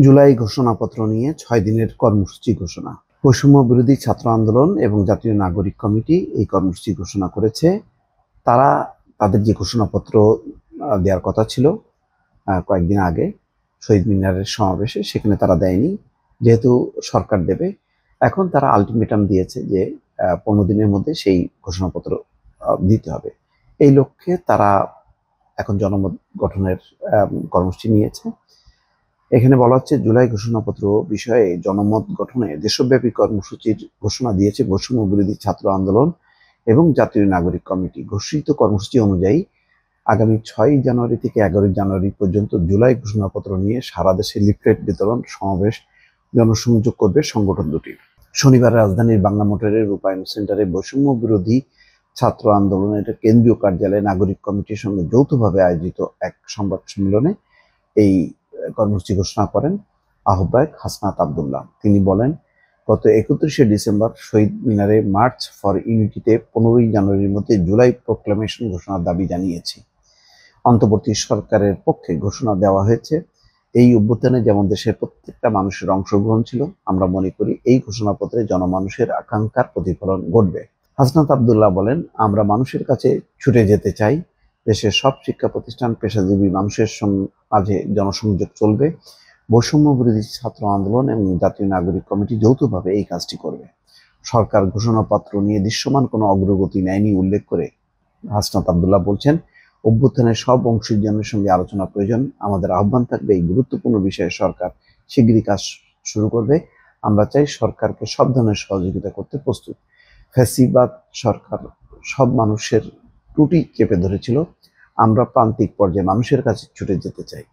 জুলাই ঘোষণাপত্র নিয়ে ৬ দিনের কর্মসূচি ঘোষণা। বৈষম্য বিরোধী ছাত্র আন্দোলন এবং জাতীয় নাগরিক কমিটি এই কর্মসূচি ঘোষণা করেছে। তারা তাদের যে ঘোষণাপত্র দেওয়ার কথা ছিল কয়েকদিন আগে শহীদ মিনারের সমাবেশে, সেখানে তারা দেয়নি। যেহেতু সরকার দেবে, এখন তারা আলটিমেটাম দিয়েছে যে ১৫ দিনের মধ্যে সেই ঘোষণাপত্র দিতে হবে। এই লক্ষ্যে তারা এখন জনমত গঠনের কর্মসূচি নিয়েছে। এখানে বলা হচ্ছে, জুলাই ঘোষণাপত্র বিষয়ে জনমত গঠনে দেশব্যাপী কর্মসূচির ঘোষণা দিয়েছে বৈষম্য বিরোধী ছাত্র আন্দোলন এবং জাতীয় নাগরিক কমিটি। ঘোষিত কর্মসূচি অনুযায়ী আগামী ৬ জানুয়ারি থেকে ১১ জানুয়ারি পর্যন্ত জুলাই ঘোষণাপত্র নিয়ে সারা দেশে লিফলেট বিতরণ, সমাবেশ, জনসংযোগ করবে সংগঠন দুটি। শনিবার রাজধানীর বাংলা মোটরের রূপায়ণ সেন্টারে বৈষম্য বিরোধী ছাত্র আন্দোলনের কেন্দ্রীয় কার্যালয়ে নাগরিক কমিটির সঙ্গে যৌথভাবে আয়োজিত এক সংবাদ সম্মেলনে এই কর্মসূচি ঘোষণা করেন আহ্বায়ক হাসনাত আবদুল্লাহ। তিনি বলেন, গত ৩১শে ডিসেম্বর শহীদ মিনারে মার্চ ফর ইউনিটিতে ১৫ই জানুয়ারির মধ্যে জুলাই প্রোক্লামেশন ঘোষণার দাবি জানিয়েছি। অন্তর্বর্তী সরকারের পক্ষে ঘোষণা দেওয়া হয়েছে। এই অভ্যুত্থানে যেমন দেশের প্রত্যেকটা মানুষের অংশগ্রহণ ছিল, আমরা মনে করি এই ঘোষণাপত্রে জনমানুষের আকাঙ্ক্ষার প্রতিফলন ঘটবে। হাসনাত আবদুল্লাহ বলেন, আমরা মানুষের কাছে ছুটে যেতে চাই। দেশের সব শিক্ষা প্রতিষ্ঠান, পেশাজীবী মানুষের মাঝে জনসংযোগ চলবে। বৈষম্য বিরোধী ছাত্র আন্দোলন এবং জাতীয় নাগরিক কমিটি যৌথভাবে এই কাজটি করবে। সরকার ঘোষণাপত্র নিয়ে দৃশ্যমান কোনো অগ্রগতি নেয়নি উল্লেখ করে হাসনাত আবদুল্লাহ বলছেন, অভ্যুত্থানের সব অংশীজনের সঙ্গে আলোচনা প্রয়োজন। আমাদের আহ্বান থাকবে, এই গুরুত্বপূর্ণ বিষয়ে সরকার শিগগিরই কাজ শুরু করবে। আমরা চাই সরকারকে সব ধরনের সহযোগিতা করতে প্রস্তুত। ফ্যাসিবাদ সরকার সব মানুষের ত্রুটি চেপে ধরেছিল। আমরা প্রান্তিক পর্যায়ে মানুষের কাছে ছুটে যেতে চাই।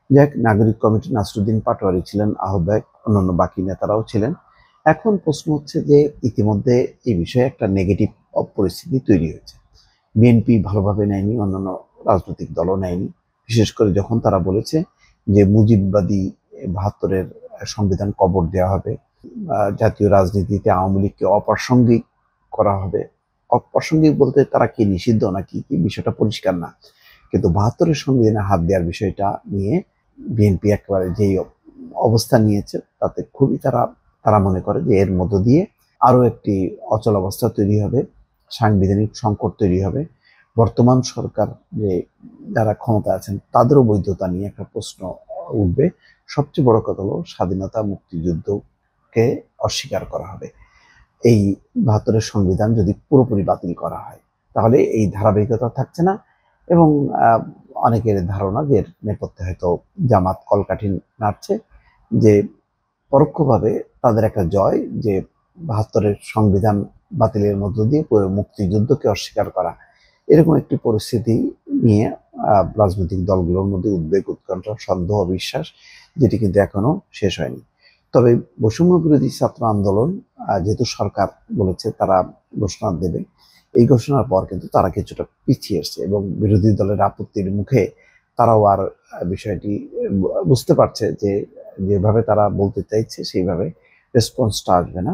যাক, নাগরিক কমিটি নাসরুদ্দিন পাটোয়ারি ছিলেন আহ্বায়ক, অন্যান্য বাকি নেতারাও ছিলেন। এখন প্রশ্ন হচ্ছে যে ইতিমধ্যে এই বিষয়ে একটা নেগেটিভ পরিস্থিতি তৈরি হয়েছে। বিএনপি ভালোভাবে নেয়নি, অন্যান্য রাজনৈতিক দলও নেয়নি। বিশেষ করে যখন তারা বলেছে যে মুজিববাদী ৭২-এর সংবিধান কবর দেওয়া হবে, জাতীয় রাজনীতিতে আওয়ামী লীগকে অপ্রাসঙ্গিক করা হবে। অপ্রাসঙ্গিক বলতে তারা কি নিষিদ্ধ নাকি কি, বিষয়টা পরিষ্কার না। কিন্তু ৭২-এর সংবিধানে হাত দেওয়ার বিষয়টা নিয়ে বিএনপি একেবারে যেই অবস্থান নিয়েছে, তাতে খুবই তারা মনে করে যে এর মধ্য দিয়ে আরো একটি অচলাবস্থা তৈরি হবে, সাংবিধানিক সংকট তৈরি হবে। বর্তমান সরকার যে যারা ক্ষমতা আছেন তাদেরও বৈধতা নিয়ে একটা প্রশ্ন উঠবে। সবচেয়ে বড় কথা হলো, স্বাধীনতা মুক্তিযুদ্ধকে অস্বীকার করা হবে। এই ৭২-এর সংবিধান যদি পুরোপুরি বাতিল করা হয়, তাহলে এই ধারাবাহিকতা থাকছে না। এবং অনেকের ধারণা যে এর নেপথ্যে হয়তো জামাত কলকাঠি নাড়ছে, যে পরোক্ষভাবে তাদের একটা জয়, যে ৭২-এর সংবিধান বাতিলের মধ্য দিয়ে পুরো মুক্তিযুদ্ধকে অস্বীকার করা। এরকম একটি পরিস্থিতি নিয়ে রাজনৈতিক দলগুলোর মধ্যে উদ্বেগ, উৎকণ্ঠা, সন্দেহ, অবিশ্বাস, যেটি কিন্তু এখনো শেষ হয়নি। তবে বৈষম্য বিরোধী ছাত্র আন্দোলন, যেহেতু সরকার বলেছে তারা ঘোষণা দেবে, এই ঘোষণার পর কিন্তু তারা কিছুটা পিছিয়ে এসছে এবং বিরোধী দলের আপত্তির মুখে তারাও আর বিষয়টি বুঝতে পারছে যে যেভাবে তারা বলতে চাইছে সেইভাবে রেসপন্সটা আসবে না।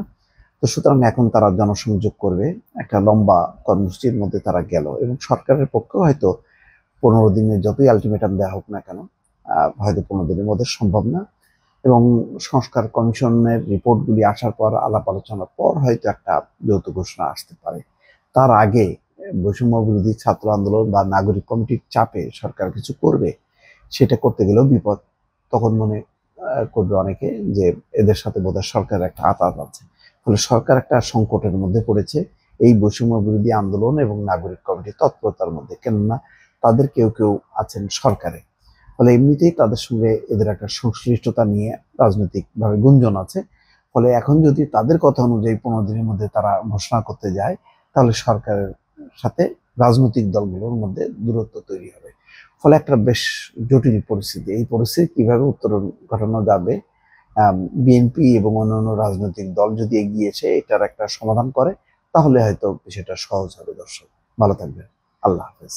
তো সুতরাং এখন তারা জনসংযোগ করবে। একটা লম্বা কর্মসূচির মধ্যে তারা গেল এবং সরকারের পক্ষেও হয়তো ১৫ দিনের যতই আলটিমেটাম দেওয়া হোক না কেন, হয়তো ১৫ দিনের মধ্যে সম্ভব না। এবং সংস্কার কমিশনের রিপোর্টগুলি আসার পর, আলাপ আলোচনার পর হয়তো একটা যৌথ ঘোষণা আসতে পারে। তার আগে বৈষম্য বিরোধী ছাত্র আন্দোলন বা নাগরিক কমিটির চাপে সরকার কিছু করবে, সেটা করতে গেলেও বিপদ। তখন মনে করবে অনেকে যে এদের সাথে বোধহয় সরকারের একটা আঁতাত আছে। ফলে সরকার একটা সংকটের মধ্যে পড়েছে এই বৈষম্য বিরোধী আন্দোলন এবং নাগরিক কমিটির তৎপরতার মধ্যে। কেননা তাদের কেউ কেউ আছেন সরকারে, ফলে এমনিতেই তাদের সঙ্গে এদের একটা সংশ্লিষ্টতা নিয়ে রাজনৈতিকভাবে গুঞ্জন আছে। ফলে এখন যদি তাদের কথা অনুযায়ী ১৫ দিনের মধ্যে তারা ঘোষণা করতে যায়, তাহলে সরকারের সাথে রাজনৈতিক দলগুলোর মধ্যে দূরত্ব তৈরি হবে। ফলে একটা বেশ জটিল পরিস্থিতি। এই পরিস্থিতি কিভাবে উত্তরণ ঘটানো যাবে, বিএনপি এবং অন্যান্য রাজনৈতিক দল যদি এগিয়ে এসে এটার একটা সমাধান করে, তাহলে হয়তো বিষয়টা সহজ হবে। দর্শক ভালো থাকবেন। আল্লাহ হাফেজ।